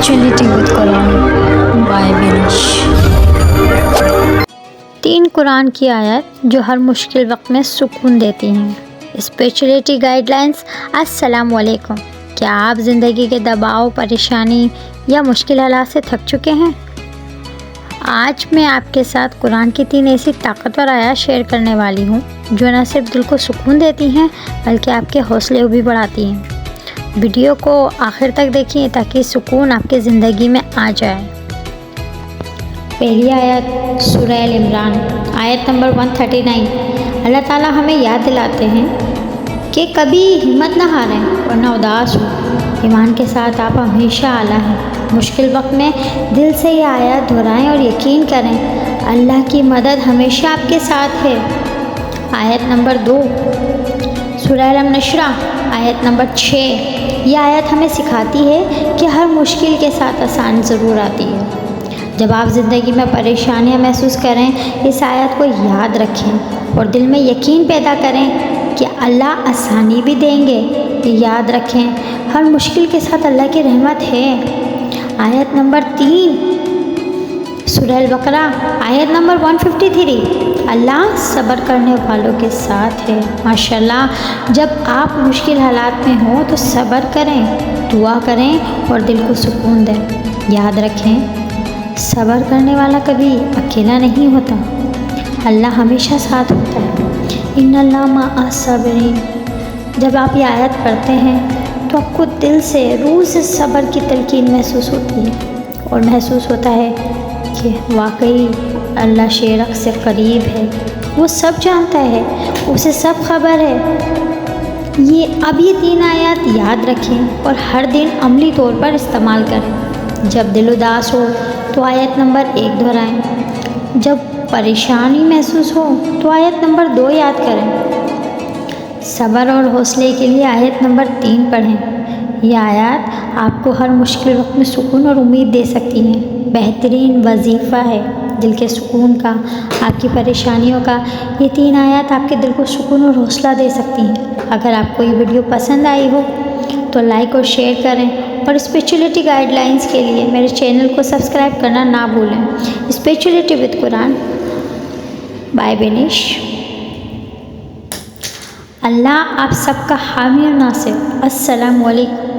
Spirituality with Quran by Beenish. 3 Quran کی آیت جو ہر مشکل وقت میں سکون دیتی ہیں۔ Spirituality guide lines. السلام علیکم۔ کیا آپ زندگی کے دباؤ، پریشانی یا مشکل حالات سے تھک چکے ہیں؟ آج میں آپ کے ساتھ قرآن کی 3 ایسی طاقتور آیات شیئر کرنے والی ہوں جو نہ صرف دل کو سکون دیتی ہیں بلکہ آپ کے حوصلے بھی بڑھاتی ہیں۔ ویڈیو کو آخر تک دیکھیں تاکہ سکون آپ کی زندگی میں آ جائے۔ پہلی آیت سورہ ال عمران، آیت نمبر 139۔ اللہ تعالیٰ ہمیں یاد دلاتے ہیں کہ کبھی ہمت نہ ہاریں اور نہ اداس ہو، ایمان کے ساتھ آپ ہمیشہ اعلیٰ ہیں۔ مشکل وقت میں دل سے یہ آیات دہرائیں اور یقین کریں اللہ کی مدد ہمیشہ آپ کے ساتھ ہے۔ آیت نمبر 2 سورہ الم نشرح، آیت نمبر 6۔ یہ آیت ہمیں سکھاتی ہے کہ ہر مشکل کے ساتھ آسانی ضرور آتی ہے۔ جب آپ زندگی میں پریشانیاں محسوس کریں، اس آیت کو یاد رکھیں اور دل میں یقین پیدا کریں کہ اللہ آسانی بھی دیں گے۔ یاد رکھیں ہر مشکل کے ساتھ اللہ کی رحمت ہے۔ آیت نمبر 3 سورہ البقرہ، آیت نمبر 153۔ اللہ صبر کرنے والوں کے ساتھ ہے۔ ماشاءاللہ، جب آپ مشکل حالات میں ہوں تو صبر کریں، دعا کریں اور دل کو سکون دیں۔ یاد رکھیں صبر کرنے والا کبھی اکیلا نہیں ہوتا، اللہ ہمیشہ ساتھ ہوتا ہے۔ ان اللہ مع الصابرین۔ جب آپ یہ آیت پڑھتے ہیں تو آپ کو دل سے، روح سے صبر کی تلقین محسوس ہوتی ہے اور محسوس ہوتا ہے کہ واقعی اللہ شیرخ سے قریب ہے، وہ سب جانتا ہے، اسے سب خبر ہے۔ یہ 3 آیات یاد رکھیں اور ہر دن عملی طور پر استعمال کریں۔ جب دل اداس ہو تو آیت نمبر 1 دہرائیں، جب پریشانی محسوس ہو تو آیت نمبر 2 یاد کریں۔ صبر اور حوصلے کے لیے آیت نمبر 3 پڑھیں۔ یہ آیات آپ کو ہر مشکل وقت میں سکون اور امید دے سکتی ہیں۔ بہترین وظیفہ ہے دل کے سکون کا، آپ کی پریشانیوں کا۔ یہ 3 آیات آپ کے دل کو سکون اور حوصلہ دے سکتی ہیں۔ اگر آپ کو یہ ویڈیو پسند آئی ہو تو لائک اور شیئر کریں اور اسپریچولیٹی گائیڈ لائنز کے لیے میرے چینل کو سبسکرائب کرنا نہ بھولیں۔ Spirituality with Quran by Benish. اللہ آپ سب کا حامی و ناصر۔ السلام علیکم۔